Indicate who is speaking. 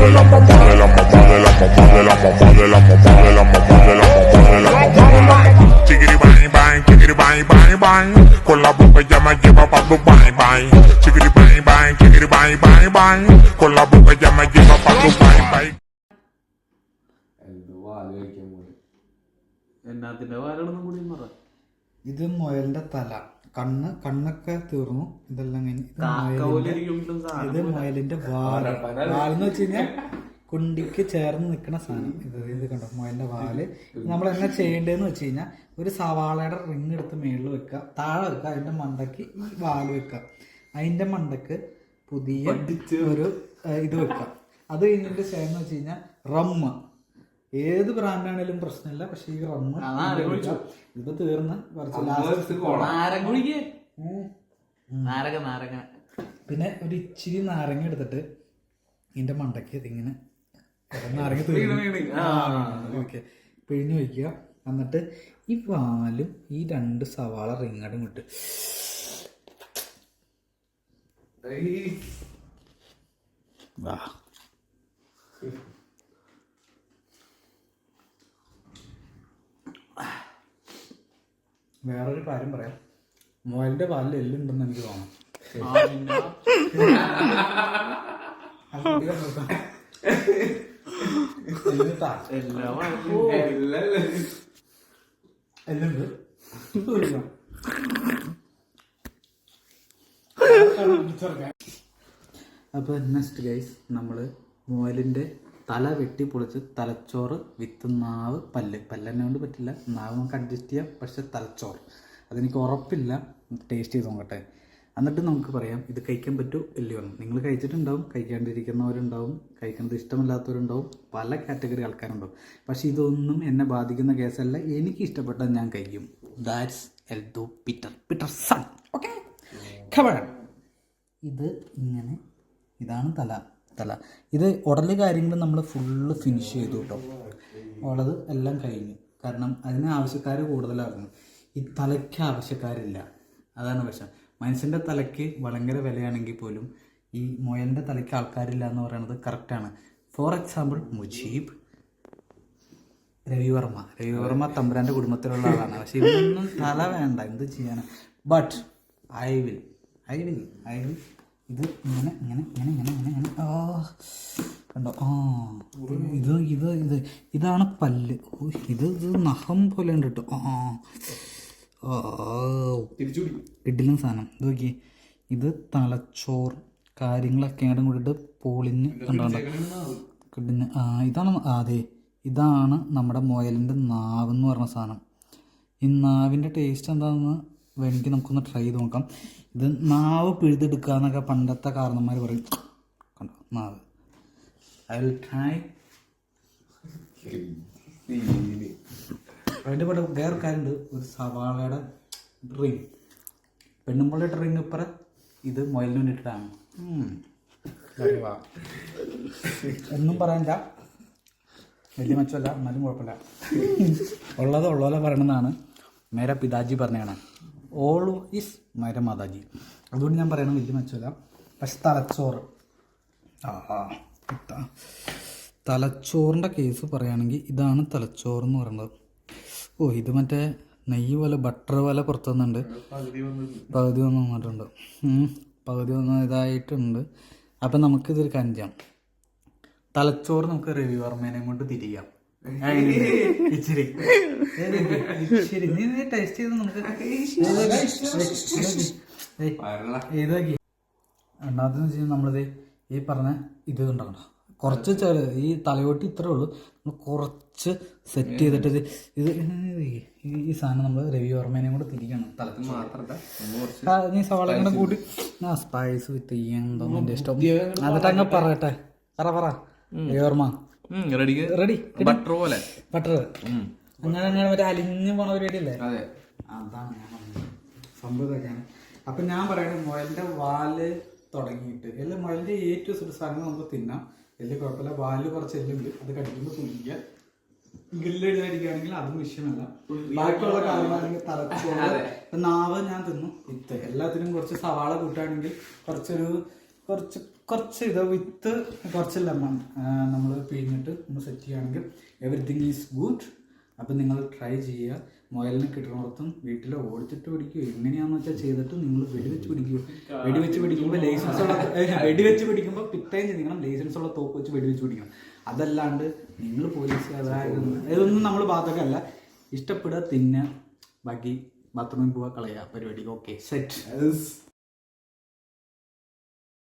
Speaker 1: Chickity bang bang, chickity bang bang bang. Con la boca ya me lleva pa' tu bang bang. Chickity bang bang, chickity bang bang bang. Con la boca ya me lleva pa' tu bang bang.
Speaker 2: എന്നാത്തിന്റെ വാലാണെന്നും കൂടി പറ.
Speaker 3: ഇത് മുയലിന്റെ തല, കണ്ണൊക്കെ തീർന്നു. ഇതെല്ലാം കഴിഞ്ഞ് ഇത് മുയലിന്റെ വാലെന്ന് വെച്ച് കഴിഞ്ഞാൽ കുണ്ടിക്ക് ചേർന്ന് നിൽക്കുന്ന സാധനം. ഇത് കണ്ടോ മുയലിന്റെ വാല്. നമ്മൾ എങ്ങനെ ചെയ്യേണ്ടതെന്ന് വെച്ച് കഴിഞ്ഞാൽ ഒരു സവാളയുടെ റിങ് എടുത്ത് മേളിൽ വെക്കുക, താഴെ വെക്കുക, അതിന്റെ മണ്ടയ്ക്ക് ഈ വാല് വെക്കുക, അതിന്റെ മണ്ടയ്ക്ക് പുതിയ ഒരു ഇത് വെക്കുക. അത് കഴിഞ്ഞിട്ട് ശേഷം എന്ന് വെച്ച് കഴിഞ്ഞാൽ റമ്മ്, ഏത് ബ്രാൻഡാണേലും പ്രശ്നമില്ല, പക്ഷെ ഈ റമ്മ് ഇപ്പൊ തീർന്ന് പിന്നെ ഒരു ഇച്ചിരി നാരങ്ങ എടുത്തിട്ട് ഇതിന്റെ മണ്ടയ്ക്ക് ഇതിങ്ങനെ നാരങ്ങ ഓക്കെ പിഴിഞ്ഞു വയ്ക്കുക. എന്നിട്ട് ഈ പാലും ഈ 2 സവാള റിങ്ങടും ഇട്ട് വേറൊരു കാര്യം പറയാം, മുയലിന്റെ പാലിൽ എല്ലുണ്ടെന്ന് എനിക്ക് തോന്നുന്നു. എല്ലുണ്ട്. അപ്പൊ നെക്സ്റ്റ് ഗൈസ്, നമ്മള് മുയലിന്റെ തല വെട്ടി പൊളിച്ച് തലച്ചോറ് വിത്ത് നാവ് പല്ലെന്നെ കൊണ്ട് പറ്റില്ല, നാവ് നമുക്ക് അഡ്ജസ്റ്റ് ചെയ്യാം, പക്ഷെ തലച്ചോറ് അതെനിക്ക് ഉറപ്പില്ല. ടേസ്റ്റ് ചെയ്ത് നോക്കട്ടെ, എന്നിട്ട് നമുക്ക് പറയാം ഇത് കഴിക്കാൻ പറ്റുമോ ഇല്ലയോ. നിങ്ങൾ കഴിച്ചിട്ടുണ്ടാവും, കഴിക്കാണ്ടിരിക്കുന്നവരുണ്ടാവും, കഴിക്കുന്നത് ഇഷ്ടമില്ലാത്തവരുണ്ടാവും, പല കാറ്റഗറി ആൾക്കാരുണ്ടാവും. പക്ഷെ ഇതൊന്നും എന്നെ ബാധിക്കുന്ന കേസല്ല, എനിക്ക് ഇഷ്ടപ്പെട്ടാൽ ഞാൻ കഴിക്കും. ദാറ്റ്സ് എൽദോ പീറ്റർസൺ. ഓക്കെ, ഇത് ഇങ്ങനെ, ഇതാണ് തല. ഇത് ഉടല് കാര്യങ്ങൾ നമ്മൾ ഫുള്ള് ഫിനിഷ് ചെയ്തു കേട്ടോ. ഉള്ളത് എല്ലാം കഴിഞ്ഞു, കാരണം അതിന് ആവശ്യക്കാർ കൂടുതലായിരുന്നു. ഈ തലയ്ക്ക് ആവശ്യക്കാരില്ല, അതാണ് പ്രശ്നം. മനുഷ്യൻ്റെ തലയ്ക്ക് ഭയങ്കര വിലയാണെങ്കിൽ പോലും ഈ മുയലിൻ്റെ തലയ്ക്ക് ആൾക്കാരില്ല എന്ന് പറയുന്നത് കറക്റ്റാണ്. ഫോർ എക്സാമ്പിൾ മുജീബ്, രവിവർമ്മ തമ്പുരാൻ്റെ കുടുംബത്തിലുള്ള ആളാണ്, പക്ഷെ ഇതൊന്നും തല വേണ്ട, എന്ത് ചെയ്യാനാണ്. ബട്ട് ഐ വിൽ ഇത് ഇങ്ങനെ കണ്ടോ. ഇതാണ് പല്ല്. ഇത് നഖം പോലെ ഉണ്ട് കേട്ടോ. ഇഡ്ഡലും സാധനം ഇത് നോക്കി. ഇത് തലച്ചോറ് കാര്യങ്ങളൊക്കെ ഇങ്ങോട്ടും കൂടിയിട്ട് പൊളിഞ്ഞ് കണ്ടോ കിഡിന്. ഇതാണ് നമ്മുടെ മുയലിൻ്റെ നാവെന്ന് പറഞ്ഞ സാധനം. ഈ നാവിൻ്റെ ടേസ്റ്റ് എന്താണെന്ന് വേണമെങ്കിൽ നമുക്കൊന്ന് ട്രൈ ചെയ്ത് നോക്കാം. ഇത് നാവ് പിഴുതെടുക്കുക എന്നൊക്കെ പണ്ടത്തെ കാരണന്മാർ പറയും. കണ്ടോ നാവ്. I will try. അതിൻ്റെ കൂടെ വേറെ കാര്യമുണ്ട്, ഒരു സവാളയുടെ റിങ്, പെണ്ണുമ്പള്ളിയുടെ റിങ് ഇപ്പറ, ഇത് മുയലിന് വേണ്ടിയിട്ടാണ്. ഒന്നും പറയാനില്ല, വലിയ മെച്ചമല്ല, എന്നാലും കുഴപ്പമില്ല. ഉള്ളതുപോലെ പറയണമെന്നാണ് മേര പിതാജി പറഞ്ഞതാണ്. ഓൾ ഈസ് മേര മാതാജി. അതുകൊണ്ട് ഞാൻ പറയണം വലിയ മെച്ചമല്ല. പക്ഷെ തലച്ചോറിൻ്റെ കേസ് പറയുകയാണെങ്കിൽ ഇതാണ് തലച്ചോറെന്ന് പറയുന്നത്. ഇത് മറ്റേ നെയ്യ് പോലെ ബട്ടർ പോലെ പുറത്തു വന്നിട്ടുണ്ട്. പകുതി വന്നിട്ടുണ്ട്, പകുതി വന്ന് ഇതായിട്ടുണ്ട്. അപ്പം നമുക്കിതൊരു കാര്യം ചെയ്യാം, തലച്ചോറ് നമുക്ക് രവിവർമ്മേനെ കൊണ്ട് തിരിയാം. ഇച്ചിരി നീ ടേസ്റ്റ് ചെയ്ത് നമുക്ക് ഏതാക്കി രണ്ടാമതെന്ന് വെച്ച് കഴിഞ്ഞാൽ നമ്മളിത് ഈ പറഞ്ഞ ഇത് കണ്ടോ, കുറച്ച് ഈ തലയോട്ടി ഇത്രേ ഉള്ളൂ. നമ്മൾ കുറച്ച് സെറ്റ് ചെയ്തിട്ട് ഇത് ഈ സാധനം നമ്മൾ രവിവർമ്മേനെ കൂടെ തിരിക്കണം. നീ സവാള കൂടെ കൂട്ടി സ്പൈസ് വിത്ത് എന്തോന്നും എൻ്റെ ഇഷ്ടം. എന്നിട്ട് അങ്ങ് പറയട്ടെ, പറ രവിവർമ്മ റെഡി. ബട്ടർ അങ്ങനെ മറ്റേ അലിഞ്ഞു പോണ പരിപാടി അല്ലേ, അതാണ് ഞാൻ പറഞ്ഞത്. സംഭവം ഇതൊക്കെയാണ്. അപ്പം ഞാൻ പറയണത് മുയലിൻ്റെ വാല് തുടങ്ങിയിട്ട് എല്ലാം മുയലിൻ്റെ ഏറ്റവും സുഖ സാധനങ്ങൾ നമുക്ക് തിന്നാം, വലിയ കുഴപ്പമില്ല. വാലിൽ കുറച്ച് എല്ലുണ്ട്, അത് കടിക്കുമ്പോൾ തുണിക്കുക. ഗില്ലെഴുതായിരിക്കുകയാണെങ്കിൽ അതും വിഷയമല്ല. ബാക്കിയുള്ള കാര്യങ്ങളാണെങ്കിൽ തലച്ചോറ്, നാവ് ഞാൻ തിന്നു. എല്ലാത്തിനും കുറച്ച് സവാള കൂട്ടുകയാണെങ്കിൽ കുറച്ച് കുറച്ച് ഇത് വിത്ത് കുറച്ച് ലെമൺ നമ്മൾ പിഴിഞ്ഞിട്ട് നമ്മൾ സെറ്റ് ചെയ്യുകയാണെങ്കിൽ എവറിത്തിങ് ഈസ് ഗുഡ്. അപ്പം നിങ്ങൾ ട്രൈ ചെയ്യുക. മുയലിന് കിട്ടുന്നിടത്തും വീട്ടിൽ ഓടിച്ചിട്ട് പിടിക്കുക. എങ്ങനെയാണെന്ന് വെച്ചാൽ ചെയ്തിട്ട് നിങ്ങൾ വെടിവെച്ച് പിടിക്കുക. വെടിവെച്ച് പിടിക്കുമ്പോൾ ലൈസൻസ് ഉള്ള വെടിവെച്ച് പിടിക്കുമ്പോൾ പിറ്റേം ചിന്തിക്കണം ലൈസൻസ് ഉള്ള തോക്ക് വെച്ച് വെടിവെച്ച് പിടിക്കണം. അതല്ലാണ്ട് നിങ്ങൾ പോലീസുകാരായിരുന്നു ഇതൊന്നും നമ്മൾ ബാധകമല്ല. ഇഷ്ടപ്പെടുക, തിന്നുക, ബാക്കി ബാത്റൂമിൽ പോവുക, കളയുക, പരിപാടി. Okay set.